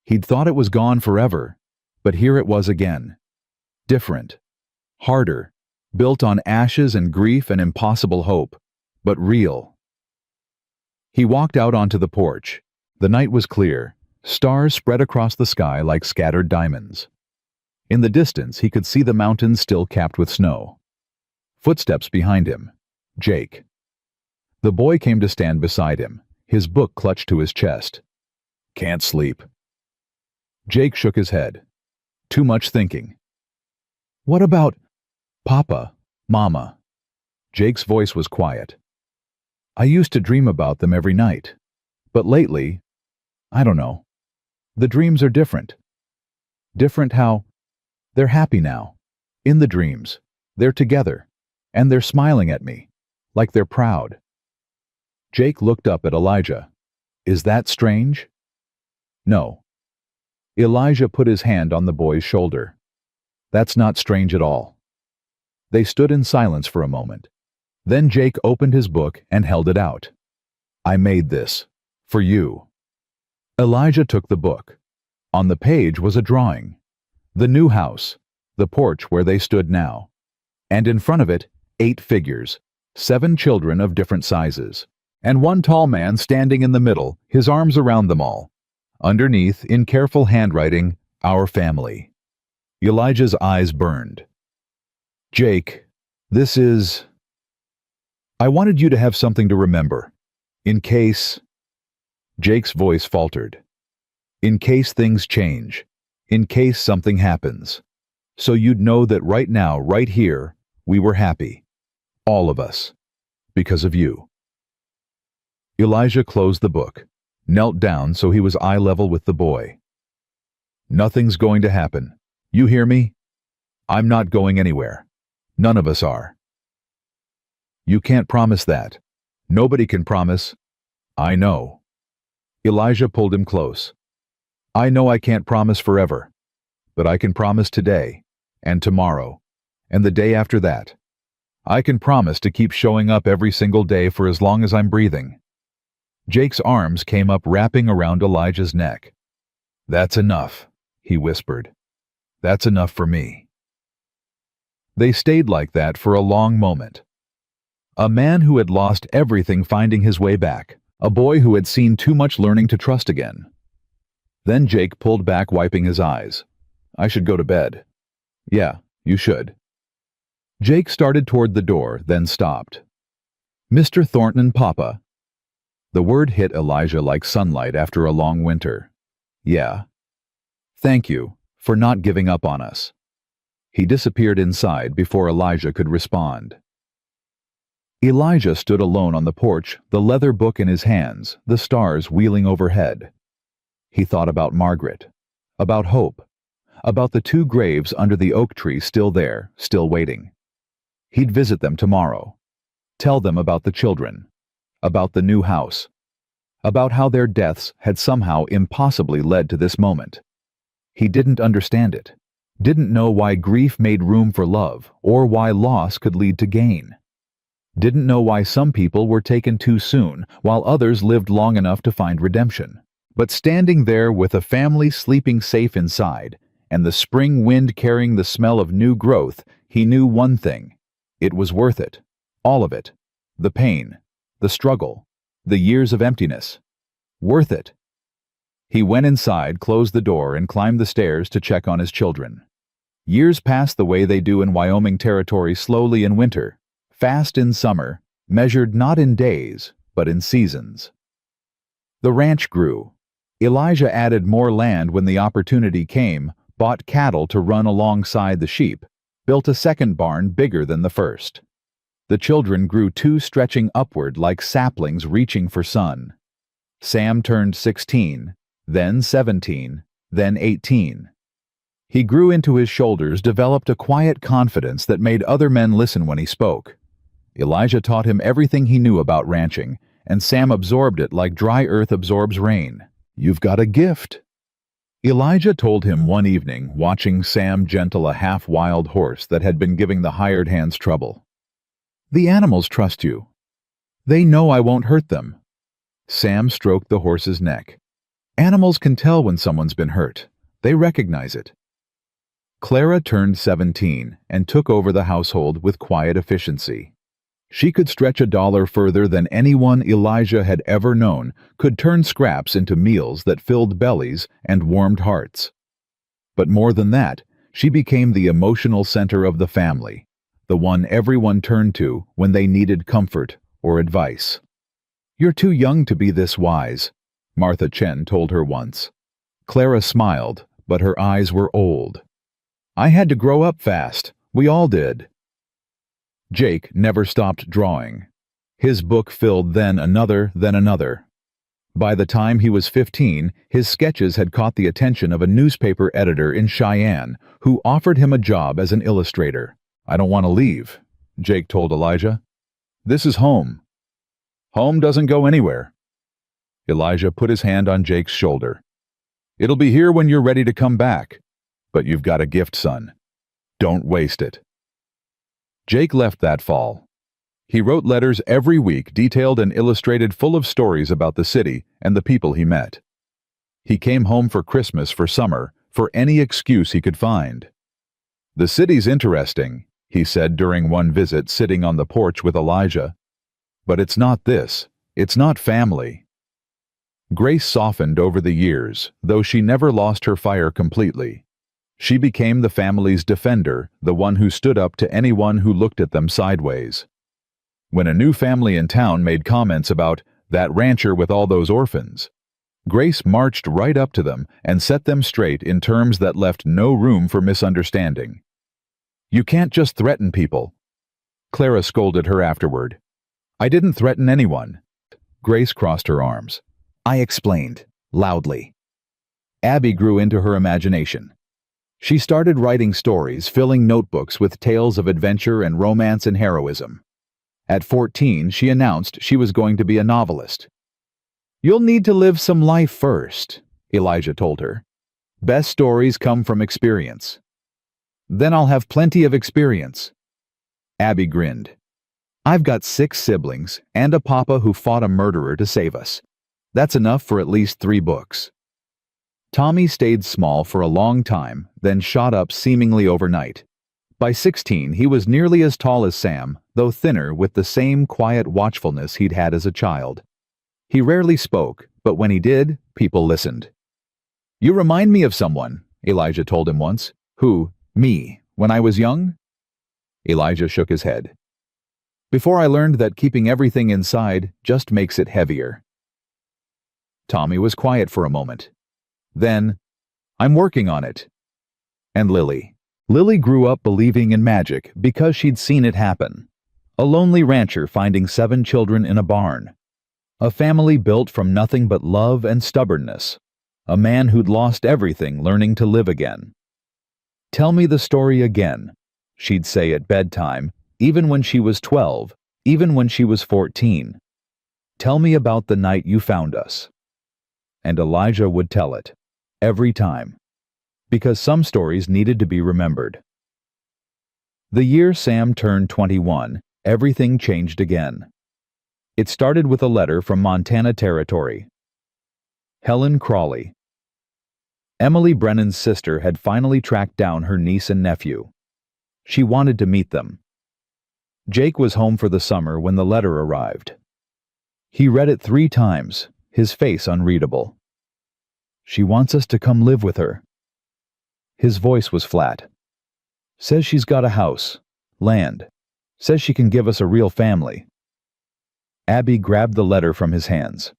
Speaker 1: He'd thought it was gone forever, but here it was again. Different. Harder. Built on ashes and grief and impossible hope, but real. He walked out onto the porch. The night was clear. Stars spread across the sky like scattered diamonds. In the distance, he could see the mountains still capped with snow. Footsteps behind him. Jake. The boy came to stand beside him, his book clutched to his chest. Can't sleep. Jake shook his head. Too much thinking. What about Papa, Mama? Jake's voice was quiet. I used to dream about them every night. But lately, I don't know. The dreams are different. Different how? They're happy now. In the dreams. They're together. And they're smiling at me. Like they're proud. Jake looked up at Elijah. Is that strange? No. Elijah put his hand on the boy's shoulder. That's not strange at all. They stood in silence for a moment. Then Jake opened his book and held it out. I made this. For you. Elijah took the book. On the page was a drawing. The new house. The porch where they stood now. And in front of it, 8 figures. 7 children of different sizes. And one tall man standing in the middle, his arms around them all. Underneath, in careful handwriting, Our Family. Elijah's eyes burned. Jake, this is... I wanted you to have something to remember. In case... Jake's voice faltered. In case things change. In case something happens. So you'd know that right now, right here, we were happy. All of us. Because of you. Elijah closed the book, knelt down so he was eye level with the boy. Nothing's going to happen. You hear me? I'm not going anywhere. None of us are. You can't promise that. Nobody can promise. I know. Elijah pulled him close. I know I can't promise forever, but I can promise today, and tomorrow, and the day after that. I can promise to keep showing up every single day for as long as I'm breathing. Jake's arms came up, wrapping around Elijah's neck. That's enough, he whispered. That's enough for me. They stayed like that for a long moment. A man who had lost everything finding his way back. A boy who had seen too much learning to trust again. Then Jake pulled back, wiping his eyes. I should go to bed. Yeah, you should. Jake started toward the door, then stopped. Mr. Thornton, Papa. The word hit Elijah like sunlight after a long winter. Yeah. Thank you for not giving up on us. He disappeared inside before Elijah could respond. Elijah stood alone on the porch, the leather book in his hands, the stars wheeling overhead. He thought about Margaret, about Hope, about the 2 graves under the oak tree still there, still waiting. He'd visit them tomorrow, tell them about the children, about the new house. about how their deaths had somehow impossibly led to this moment. He didn't understand it, didn't know why grief made room for love or why loss could lead to gain. Didn't know why some people were taken too soon while others lived long enough to find redemption. But standing there with a family sleeping safe inside and the spring wind carrying the smell of new growth, he knew one thing. It was worth it. All of it. The pain, the struggle, the years of emptiness. Worth it. He went inside, closed the door, and climbed the stairs to check on his children. Years passed the way they do in Wyoming Territory, slowly in winter, fast in summer, measured not in days, but in seasons. The ranch grew. Elijah added more land when the opportunity came, bought cattle to run alongside the sheep, built a second barn bigger than the first. The children grew too, stretching upward like saplings reaching for sun. Sam turned 16, then 17, then 18. He grew into his shoulders, developed a quiet confidence that made other men listen when he spoke. Elijah taught him everything he knew about ranching, and Sam absorbed it like dry earth absorbs rain. "You've got a gift," Elijah told him one evening, watching Sam gentle a half-wild horse that had been giving the hired hands trouble. "The animals trust you. They know I won't hurt them." Sam stroked the horse's neck. "Animals can tell when someone's been hurt. They recognize it." Clara turned 17 and took over the household with quiet efficiency. She could stretch $1 further than anyone Elijah had ever known, could turn scraps into meals that filled bellies and warmed hearts. But more than that, she became the emotional center of the family, the one everyone turned to when they needed comfort or advice. "You're too young to be this wise," Martha Chen told her once. Clara smiled, but her eyes were old. "I had to grow up fast. We all did." Jake never stopped drawing. His book filled then another, then another. By the time he was 15, his sketches had caught the attention of a newspaper editor in Cheyenne, who offered him a job as an illustrator. "I don't want to leave," Jake told Elijah. "This is home." "Home doesn't go anywhere." Elijah put his hand on Jake's shoulder. "It'll be here when you're ready to come back. But you've got a gift, son. Don't waste it." Jake left that fall. He wrote letters every week, detailed and illustrated, full of stories about the city and the people he met. He came home for Christmas, for summer, for any excuse he could find. "The city's interesting," he said during one visit, sitting on the porch with Elijah. "But it's not this. It's not family." Grace softened over the years, though she never lost her fire completely. She became the family's defender, the one who stood up to anyone who looked at them sideways. When a new family in town made comments about that rancher with all those orphans, Grace marched right up to them and set them straight in terms that left no room for misunderstanding. "You can't just threaten people." Clara scolded her afterward. "I didn't threaten anyone." Grace crossed her arms. "I explained, loudly." Abby grew into her imagination. She started writing stories, filling notebooks with tales of adventure and romance and heroism. At 14, she announced she was going to be a novelist. "You'll need to live some life first," Elijah told her. "Best stories come from experience." "Then I'll have plenty of experience." Abby grinned. "I've got 6 siblings and a papa who fought a murderer to save us. That's enough for at least 3 books. Tommy stayed small for a long time, then shot up seemingly overnight. By 16, he was nearly as tall as Sam, though thinner, with the same quiet watchfulness he'd had as a child. He rarely spoke, but when he did, people listened. "You remind me of someone," Elijah told him once. "Who? Me, when I was young?" Elijah shook his head. "Before I learned that keeping everything inside just makes it heavier." Tommy was quiet for a moment. Then, "I'm working on it." And Lily. Lily grew up believing in magic because she'd seen it happen. A lonely rancher finding 7 children in a barn. A family built from nothing but love and stubbornness. A man who'd lost everything learning to live again. "Tell me the story again," she'd say at bedtime, even when she was 12, even when she was 14. Tell me about the night you found us. And Elijah would tell it. Every time. Because some stories needed to be remembered. The year Sam turned 21, everything changed again. It started with a letter from Montana Territory. Helen Crawley. Emily Brennan's sister had finally tracked down her niece and nephew. She wanted to meet them. Jake was home for the summer when the letter arrived. He read it 3 times, his face unreadable. She wants us to come live with her. His voice was flat. Says she's got a house, land. Says she can give us a real family. Abby grabbed the letter from his hands.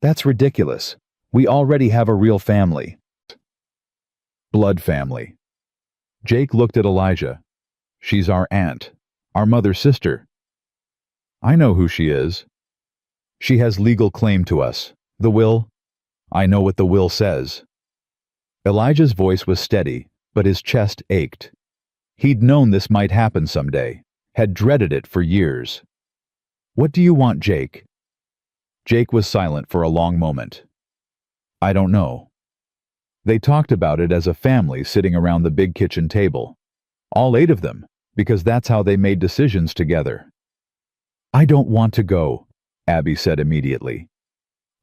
Speaker 1: That's ridiculous. We already have a real family. Blood family. Jake looked at Elijah. She's our aunt, our mother's sister. I know who she is. She has legal claim to us. The will? I know what the will says. Elijah's voice was steady, but his chest ached. He'd known this might happen someday, had dreaded it for years. What do you want, Jake? Jake was silent for a long moment. I don't know. They talked about it as a family sitting around the big kitchen table. All 8 of them, because that's how they made decisions together. I don't want to go, Abby said immediately.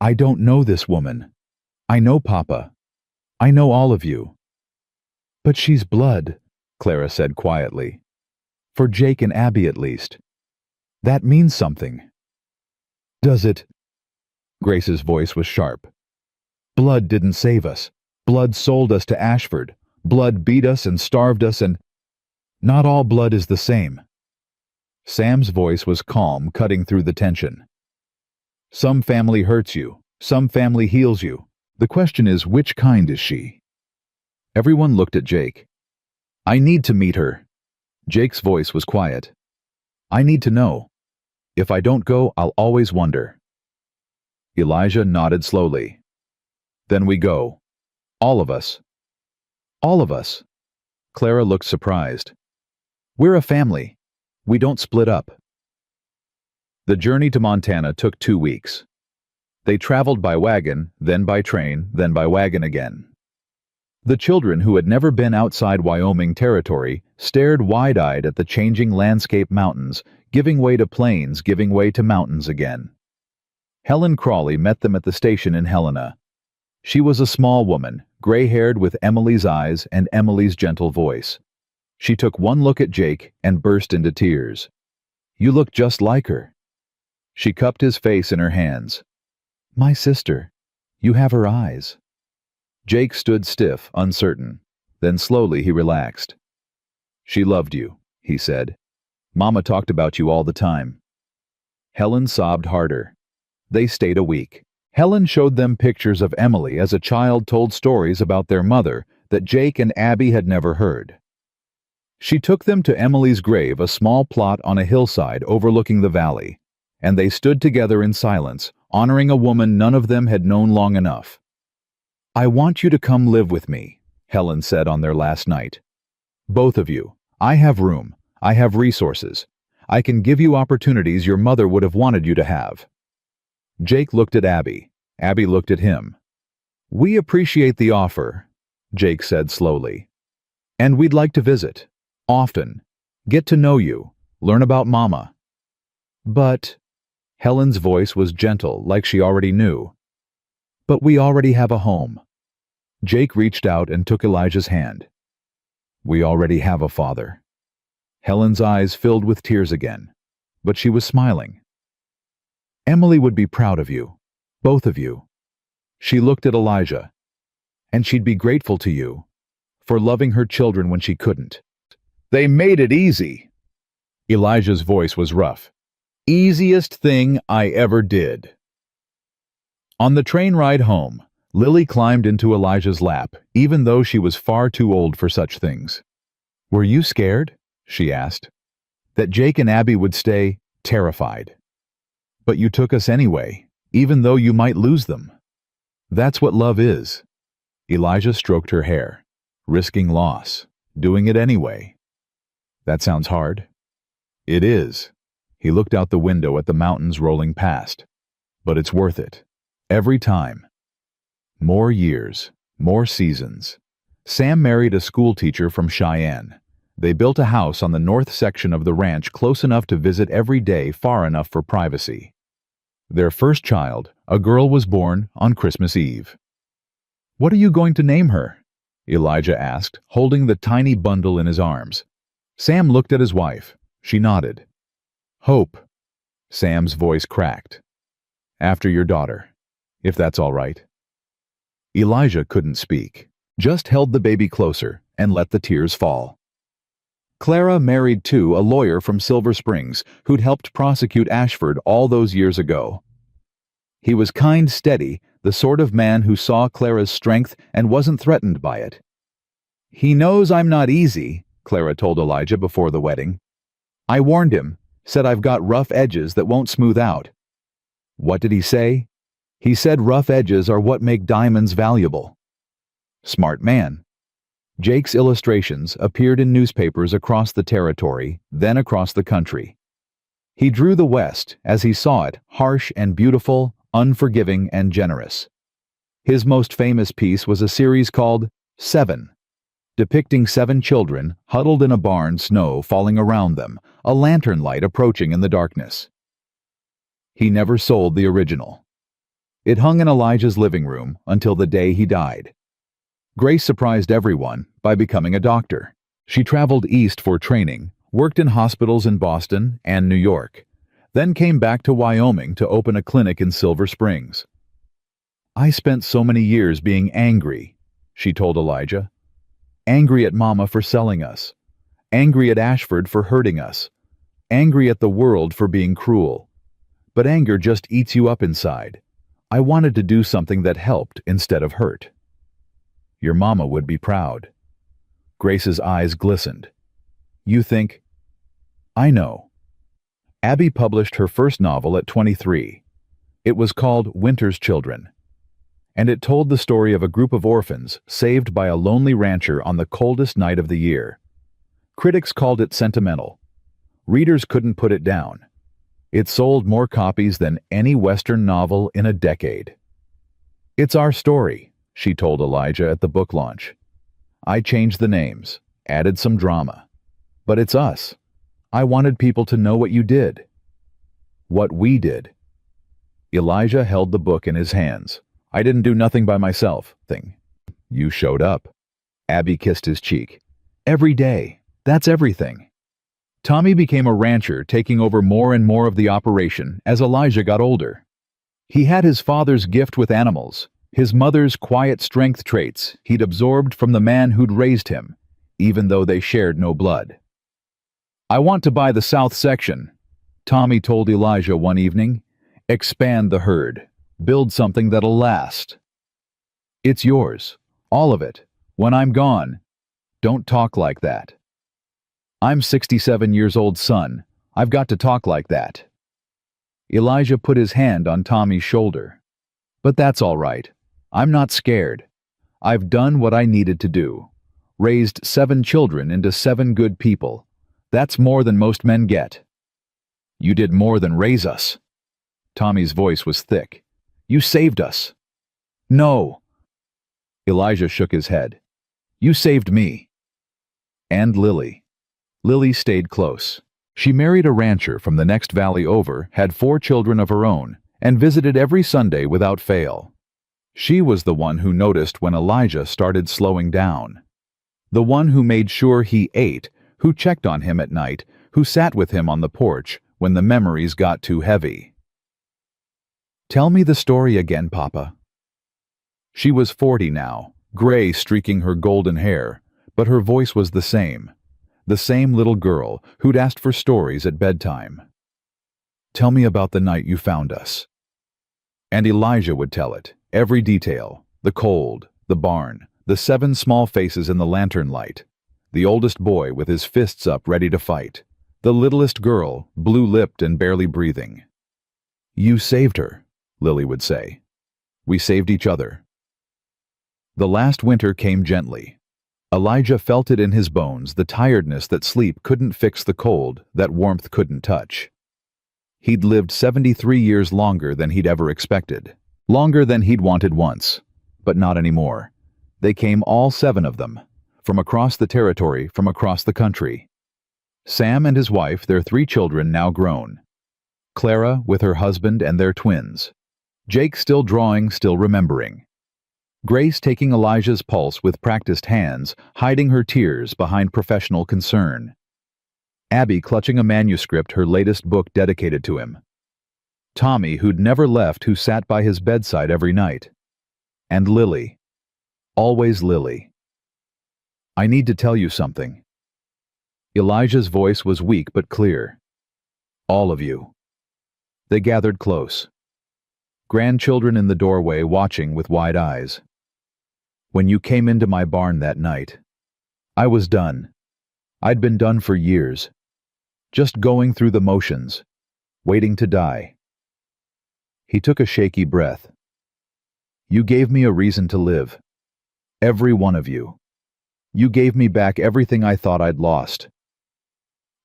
Speaker 1: I don't know this woman. I know Papa. I know all of you. But she's blood, Clara said quietly. For Jake and Abby at least. That means something. Does it? Grace's voice was sharp. Blood didn't save us. Blood sold us to Ashford. Blood beat us and starved us and... Not all blood is the same. Sam's voice was calm, cutting through the tension. Some family hurts you. Some family heals you. The question is, which kind is she? Everyone looked at Jake. I need to meet her. Jake's voice was quiet. I need to know. If I don't go, I'll always wonder. Elijah nodded slowly. Then we go. All of us. All of us. Clara looked surprised. We're a family. We don't split up. The journey to Montana took 2 weeks. They traveled by wagon, then by train, then by wagon again. The children who had never been outside Wyoming territory stared wide-eyed at the changing landscape mountains, giving way to plains, giving way to mountains again. Helen Crawley met them at the station in Helena. She was a small woman, gray-haired with Emily's eyes and Emily's gentle voice. She took one look at Jake and burst into tears. You look just like her. She cupped his face in her hands. My sister. You have her eyes. Jake stood stiff, uncertain. Then slowly he relaxed. She loved you, he said. Mama talked about you all the time. Helen sobbed harder. They stayed a week. Helen showed them pictures of Emily as a child told stories about their mother that Jake and Abby had never heard. She took them to Emily's grave, a small plot on a hillside overlooking the valley, and they stood together in silence, honoring a woman none of them had known long enough. I want you to come live with me, Helen said on their last night. Both of you. I have room. I have resources. I can give you opportunities your mother would have wanted you to have. Jake looked at Abby. Abby looked at him. We appreciate the offer, Jake said slowly. And we'd like to visit. Often. Get to know you. Learn about Mama. But... Helen's voice was gentle, like she already knew. But we already have a home. Jake reached out and took Elijah's hand. We already have a father. Helen's eyes filled with tears again, but she was smiling. Emily would be proud of you, both of you. She looked at Elijah, and she'd be grateful to you for loving her children when she couldn't. They made it easy. Elijah's voice was rough. Easiest thing I ever did. On the train ride home, Lily climbed into Elijah's lap, even though she was far too old for such things. Were you scared? She asked. That Jake and Abby would stay terrified. But you took us anyway, even though you might lose them. That's what love is. Elijah stroked her hair. Risking loss. Doing it anyway. That sounds hard. It is. He looked out the window at the mountains rolling past. But it's worth it. Every time. More years. More seasons. Sam married a schoolteacher from Cheyenne. They built a house on the north section of the ranch close enough to visit every day, far enough for privacy. Their first child, a girl, was born on Christmas Eve. "What are you going to name her?" Elijah asked, holding the tiny bundle in his arms. Sam looked at his wife. She nodded. "Hope." Sam's voice cracked. "After your daughter, if that's all right." Elijah couldn't speak, just held the baby closer and let the tears fall. Clara married a lawyer from Silver Springs who'd helped prosecute Ashford all those years ago. He was kind, steady, the sort of man who saw Clara's strength and wasn't threatened by it. "He knows I'm not easy," Clara told Elijah before the wedding. "I warned him, said I've got rough edges that won't smooth out." What did he say? He said rough edges are what make diamonds valuable. Smart man. Jake's illustrations appeared in newspapers across the territory, then across the country. He drew the West, as he saw it, harsh and beautiful, unforgiving and generous. His most famous piece was a series called 7, depicting 7 children huddled in a barn, snow falling around them, a lantern light approaching in the darkness. He never sold the original. It hung in Elijah's living room until the day he died. Grace surprised everyone by becoming a doctor. She traveled east for training, worked in hospitals in Boston and New York, then came back to Wyoming to open a clinic in Silver Springs. "I spent so many years being angry," she told Elijah. "Angry at Mama for selling us. Angry at Ashford for hurting us. Angry at the world for being cruel. But anger just eats you up inside. I wanted to do something that helped instead of hurt." "Your mama would be proud." Grace's eyes glistened. "You think?" "I know." Abby published her first novel at 23. It was called Winter's Children, and it told the story of a group of orphans saved by a lonely rancher on the coldest night of the year. Critics called it sentimental. Readers couldn't put it down. It sold more copies than any Western novel in a decade. "It's our story," she told Elijah at the book launch. "I changed the names, added some drama. But it's us. I wanted people to know what you did. What we did." Elijah held the book in his hands. "I didn't do nothing by myself, thing. You showed up." Abby kissed his cheek. "Every day. That's everything." Tommy became a rancher, taking over more and more of the operation as Elijah got older. He had his father's gift with animals, his mother's quiet strength traits he'd absorbed from the man who'd raised him, even though they shared no blood. "I want to buy the south section," Tommy told Elijah one evening. "Expand the herd. Build something that'll last." "It's yours. All of it. When I'm gone." "Don't talk like that." "I'm 67 years old, son. I've got to talk like that." Elijah put his hand on Tommy's shoulder. "But that's all right. I'm not scared. I've done what I needed to do. Raised 7 children into 7 good people. That's more than most men get." "You did more than raise us." Tommy's voice was thick. "You saved us." "No." Elijah shook his head. "You saved me." And Lily. Lily stayed close. She married a rancher from the next valley over, had 4 children of her own, and visited every Sunday without fail. She was the one who noticed when Elijah started slowing down. The one who made sure he ate, who checked on him at night, who sat with him on the porch when the memories got too heavy. "Tell me the story again, Papa." She was 40 now, gray streaking her golden hair, but her voice was the same little girl who'd asked for stories at bedtime. "Tell me about the night you found us." And Elijah would tell it, every detail, the cold, the barn, the 7 small faces in the lantern light, the oldest boy with his fists up ready to fight, the littlest girl, blue-lipped and barely breathing. "You saved her," Lily would say. "We saved each other." The last winter came gently. Elijah felt it in his bones, the tiredness that sleep couldn't fix, the cold that warmth couldn't touch. He'd lived 73 years longer than he'd ever expected. Longer than he'd wanted once. But not anymore. They came, all 7 of them. From across the territory, from across the country. Sam and his wife, their 3 children now grown. Clara with her husband and their twins. Jake still drawing, still remembering. Grace taking Elijah's pulse with practiced hands, hiding her tears behind professional concern. Abby clutching a manuscript, her latest book dedicated to him. Tommy, who'd never left, who sat by his bedside every night. And Lily. Always Lily. I need to tell you something. Elijah's voice was weak but clear. All of you. They gathered close. Grandchildren in the doorway watching with wide eyes. When you came into my barn that night, I was done. I'd been done for years. Just going through the motions, waiting to die. He took a shaky breath. You gave me a reason to live. Every one of you. You gave me back everything I thought I'd lost.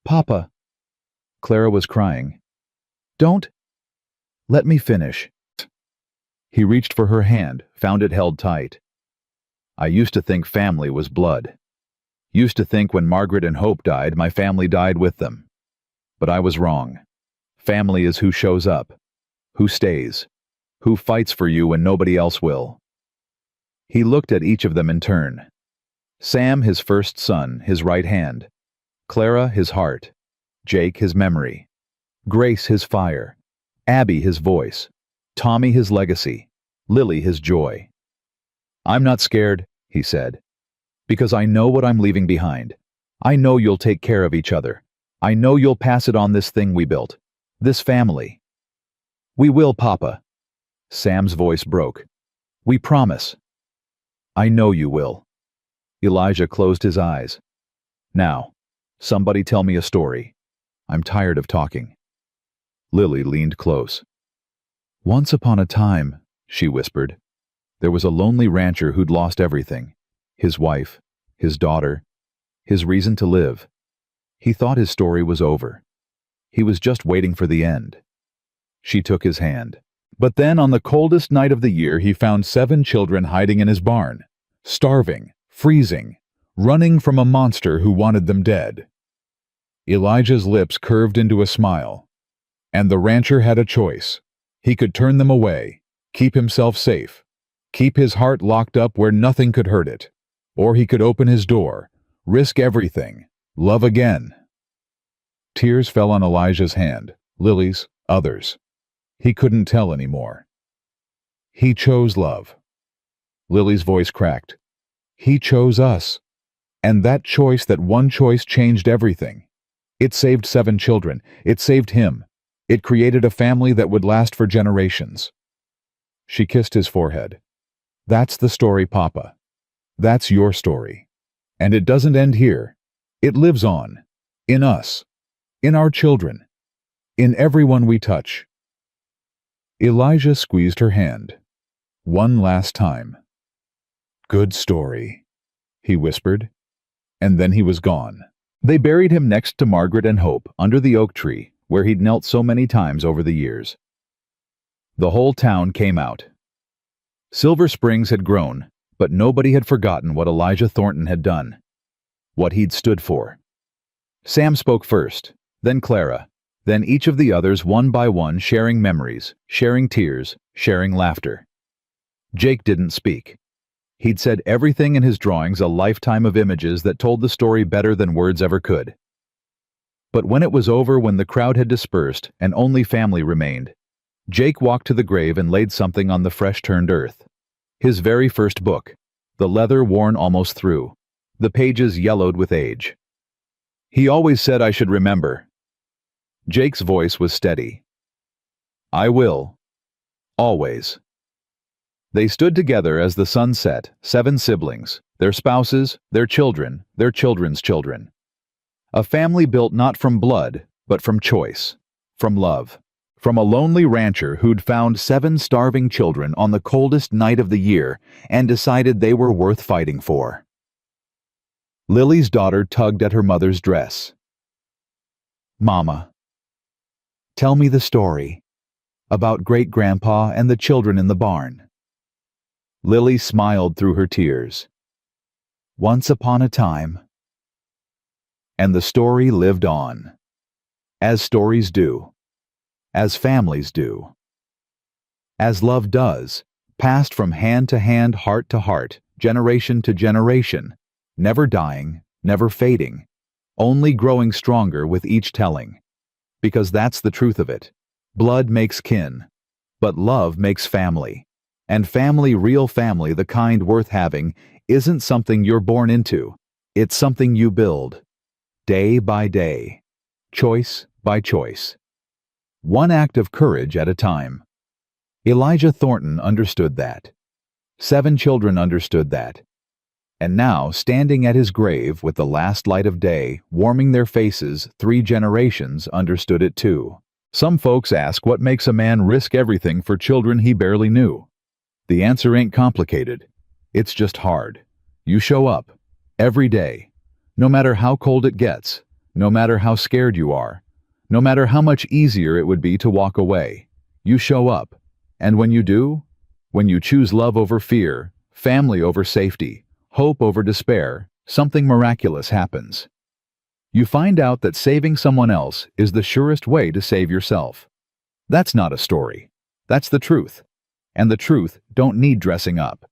Speaker 1: Papa. Clara was crying. Don't. Let me finish. He reached for her hand, found it held tight. I used to think family was blood. Used to think when Margaret and Hope died, my family died with them. But I was wrong. Family is who shows up, who stays, who fights for you when nobody else will. He looked at each of them in turn. Sam, his first son, his right hand. Clara, his heart. Jake, his memory. Grace, his fire. Abby, his voice. Tommy, his legacy. Lily, his joy. I'm not scared, he said, because I know what I'm leaving behind. I know you'll take care of each other. I know you'll pass it on, this thing we built. This family. We will, Papa. Sam's voice broke. We promise. I know you will. Elijah closed his eyes. Now, somebody tell me a story. I'm tired of talking. Lily leaned close. Once upon a time, she whispered, there was a lonely rancher who'd lost everything. His wife, his daughter, his reason to live. He thought his story was over. He was just waiting for the end. She took his hand. But then on the coldest night of the year, he found 7 children hiding in his barn, starving, freezing, running from a monster who wanted them dead. Elijah's lips curved into a smile. And the rancher had a choice. He could turn them away, keep himself safe, keep his heart locked up where nothing could hurt it. Or he could open his door, risk everything, love again. Tears fell on Elijah's hand, Lily's, others. He couldn't tell anymore. He chose love. Lily's voice cracked. He chose us. And that choice, that one choice, changed everything. It saved 7 children. It saved him. It created a family that would last for generations. She kissed his forehead. That's the story, Papa. That's your story. And it doesn't end here. It lives on. In us. In our children. In everyone we touch. Elijah squeezed her hand. One last time. Good story, he whispered. And then he was gone. They buried him next to Margaret and Hope, under the oak tree, where he'd knelt so many times over the years. The whole town came out. Silver Springs had grown, but nobody had forgotten what Elijah Thornton had done, what he'd stood for. Sam spoke first, then Clara, then each of the others one by one, sharing memories, sharing tears, sharing laughter. Jake didn't speak. He'd said everything in his drawings, a lifetime of images that told the story better than words ever could. But when it was over, when the crowd had dispersed and only family remained, Jake walked to the grave and laid something on the fresh-turned earth. His very first book, the leather worn almost through, the pages yellowed with age. He always said I should remember. Jake's voice was steady. I will. Always. They stood together as the sun set, 7 siblings, their spouses, their children, their children's children. A family built not from blood, but from choice, from love. From a lonely rancher who'd found 7 starving children on the coldest night of the year and decided they were worth fighting for. Lily's daughter tugged at her mother's dress. Mama. Tell me the story about great-grandpa and the children in the barn. Lily smiled through her tears. Once upon a time. And the story lived on. As stories do. As families do. As love does, passed from hand to hand, heart to heart, generation to generation, never dying, never fading, only growing stronger with each telling. Because that's the truth of it. Blood makes kin, but love makes family. And family, real family, the kind worth having, isn't something you're born into. It's something you build. Day by day. Choice by choice. One act of courage at a time. Elijah Thornton understood that. 7 children understood that. And now, standing at his grave with the last light of day warming their faces, 3 generations understood it too. Some folks ask what makes a man risk everything for children he barely knew. The answer ain't complicated. It's just hard. You show up. Every day. No matter how cold it gets. No matter how scared you are. No matter how much easier it would be to walk away. You show up. And when you do, when you choose love over fear, family over safety, hope over despair, something miraculous happens. You find out that saving someone else is the surest way to save yourself. That's not a story. That's the truth. And the truth don't need dressing up.